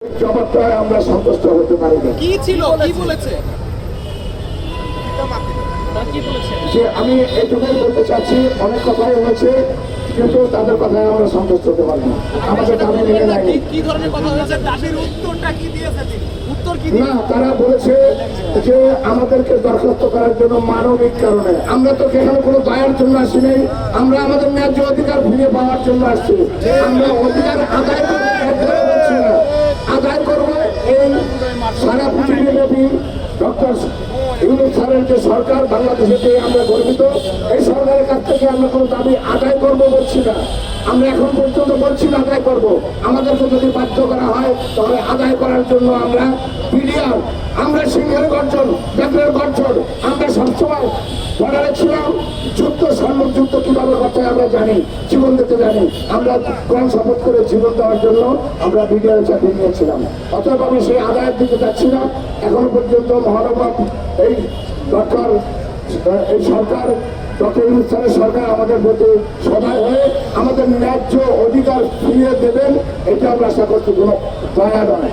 জবাবটা আমরা সন্তুষ্ট হতে পারি না। কি ছিল, কি বলেছে? যে আমি এইটুকুই বলতে চাচ্ছি, অনেক কথাই হয়েছে, কিন্তু তাদের কথায় আমরা সন্তুষ্ট হতে পারি না। আমাদের দাবি মেনে নেয়নি। কি ধরনের কথা হয়েছে? দাবির উত্তরটা কি দিয়েছে তিনি? উত্তর কি না, তারা বলেছে যে আমাদেরকে বরখাস্ত করার জন্য মানবিক কারণে। আমরা তো এখানে কোনো দয়ার জন্য আসি নাই, আমরা আমাদের ন্যায্য অধিকার ফিরে পাওয়ার জন্য আসছি। আমরা অধিকার আদায় করবো, বলছি না আদায় করবো। এই সারা পৃথিবীব্যাপী ডক্টর ইউনূস স্যারের যে সরকার, বাংলাদেশে আমরা গর্বিত। এই সরকারের কাছ থেকে আমরা কোনো দাবি আদায় করবো বলছি না, আমরা এখন পর্যন্ত বলছি না আদায় করব। আমাদেরকে যদি বাধ্য করা হয় তাহলে আদায় করার জন্য আমরা বিডিআর, আমরা সিংহের গর্জন, ব্যাঘ্রের গর্জন, আমরা সবসময় বর্ডারে ছিলাম। যুদ্ধ সম্মুখ যুদ্ধ কিভাবে করতে আমরা জানি, জীবন দিতে জানি। আমরা গ্রহণ শপথ করে জীবন দেওয়ার জন্য আমরা বিডিআর চাকরি নিয়েছিলাম। অতএব আমি সেই আদায়ের দিকে যাচ্ছি না। এখনো পর্যন্ত মহানগর এই ডক্টর এই সরকার, ডক্টর ইউনূস স্যারের সরকার আমাদের প্রতি সদয় হয়ে আমাদের ন্যায্য অধিকার ফিরিয়ে দেবেন, এটা আমরা আশা করছি। কোনো দয়া নয়।